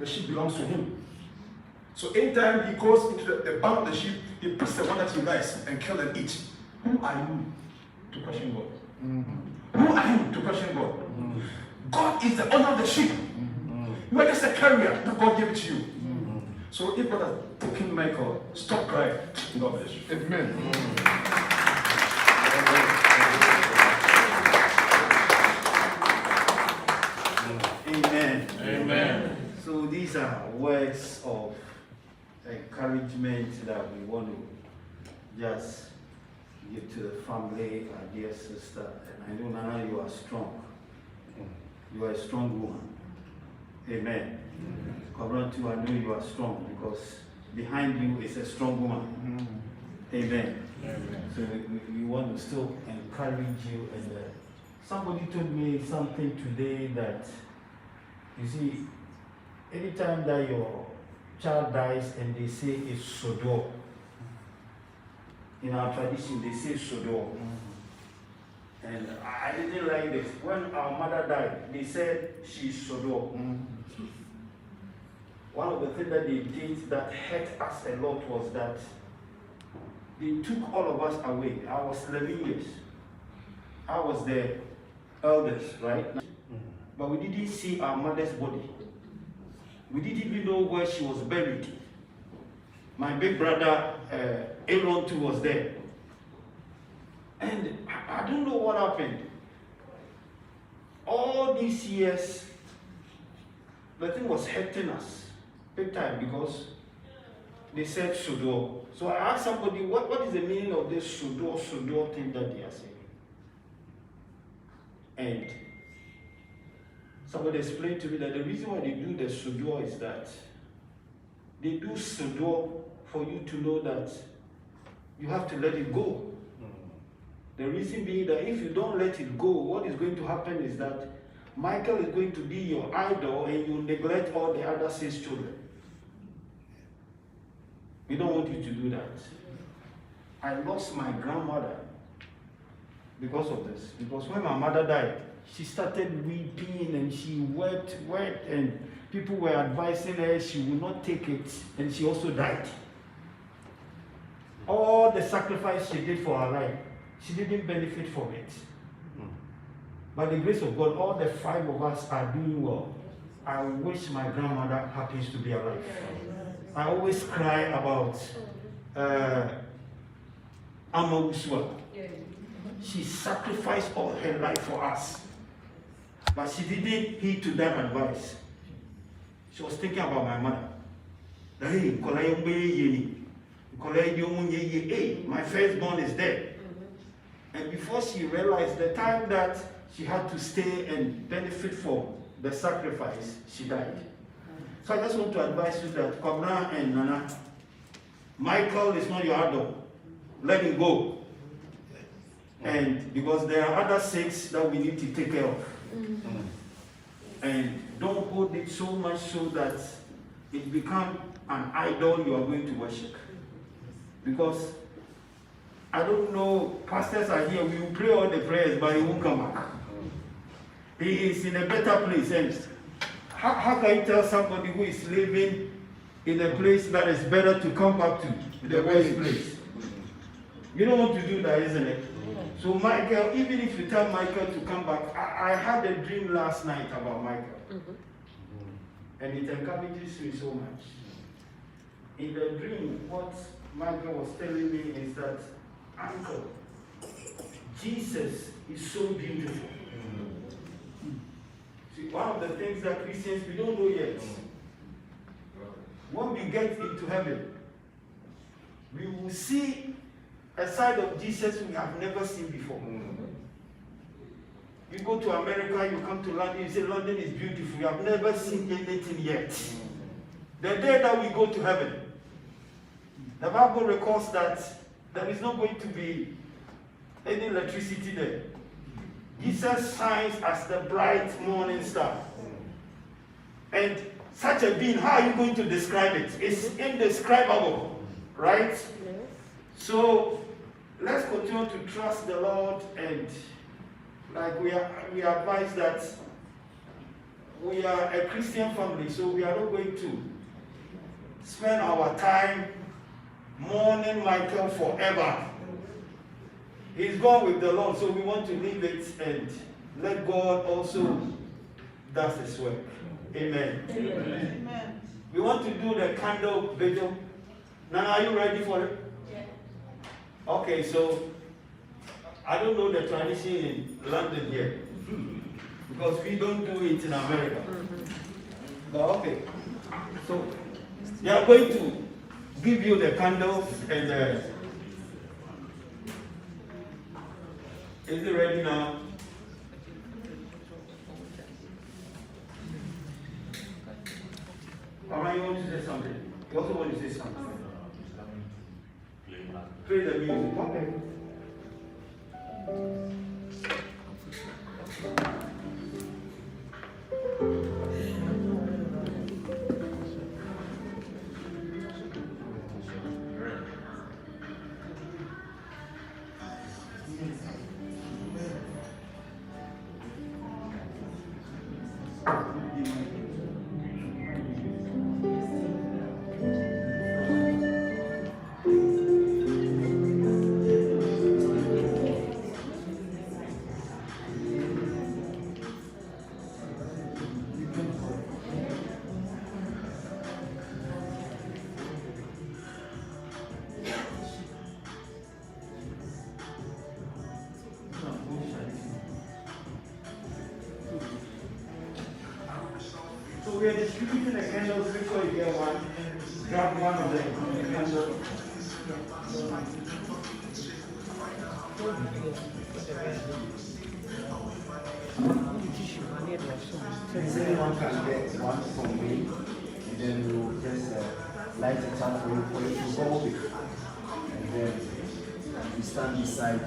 the sheep belongs to him. So anytime he goes into the barn of the sheep, he picks the one that he likes and kills and eats. Who are you to question God? Who are you to question God? God is the owner of the sheep. You are just a carrier that God gave it to you. So if God has taken Michael, stop crying. God bless you. Amen. Amen. Amen. So these are words of encouragement that we want to just give to the family, our dear sister. And I know, Nana, you are strong. You are a strong woman. Amen. Kabran too, I know you are strong because behind you is a strong woman. Amen. Amen. So we want to still encourage you. And somebody told me something today that, you see, anytime that your child dies and they say it's Sodo, in our tradition they say Sodo. And I didn't like this. When our mother died, they said she's Sodo. One of the things that they did that hurt us a lot was that they took all of us away. I was 11 years. I was the eldest, right? But we didn't see our mother's body. We didn't even know where she was buried. My big brother, Aaron too, was there. And I don't know what happened. All these years, the thing was hurting us big time because they said Sudo. So I asked somebody, what is the meaning of this Sudo thing that they are saying? And somebody explained to me that the reason why they do the Sudo is that they do Sudo for you to know that you have to let it go. The reason being that if you don't let it go, what is going to happen is that Michael is going to be your idol and you neglect all the other 6 children. We don't want you to do that. I lost my grandmother because of this. Because when my mother died, she started weeping and she wept, and people were advising her she would not take it, and she also died. All the sacrifice she did for her life, she didn't benefit from it. By the grace of God, all the 5 of us are doing well. I wish my grandmother happens to be alive. I always cry about Amma Uswa. She sacrificed all her life for us. But she didn't heed to that advice. She was thinking about my mother. Hey, my firstborn is dead. And before she realized the time that she had to stay and benefit from the sacrifice, she died. So I just want to advise you that Kobna and Nana, Michael is not your idol. Let him go. And because there are other 6 that we need to take care of. And don't hold it so much so that it becomes an idol you are going to worship. Because I don't know, pastors are here, we will pray all the prayers, but he won't come back. He is in a better place. And how can you tell somebody who is living in a place that is better to come back to the worst place? You don't want to do that, isn't it? So Michael, even if you tell Michael to come back, I had a dream last night about Michael. And it encourages me so much. In the dream, what Michael was telling me is that, Uncle, Jesus is so beautiful. See, one of the things that Christians, we don't know yet. When we get into heaven, we will see a side of Jesus we have never seen before. You go to America, you come to London, you say London is beautiful. You have never seen anything yet. The day that we go to heaven, the Bible records that there is not going to be any electricity there. Jesus shines as the bright morning star. And such a being, how are you going to describe it? It's indescribable, right? So let's continue to trust the Lord, and like we advise that we are a Christian family, so we are not going to spend our time mourning Michael forever. He's gone with the Lord, so we want to leave it and let God also does His work. Amen. Amen. We want to do the candle vigil. Now, are you ready for it? Yeah. Okay, so I don't know the tradition in London yet, because we don't do it in America. But okay, so they are going to give you the candles and is it ready now? Alright, you want to say something? You also want to say something? Play the music. Okay. So we are distributing the candles before you get one. Grab one of the candles. If anyone can get one from me, then we'll just light it up for you to go with. And then we stand beside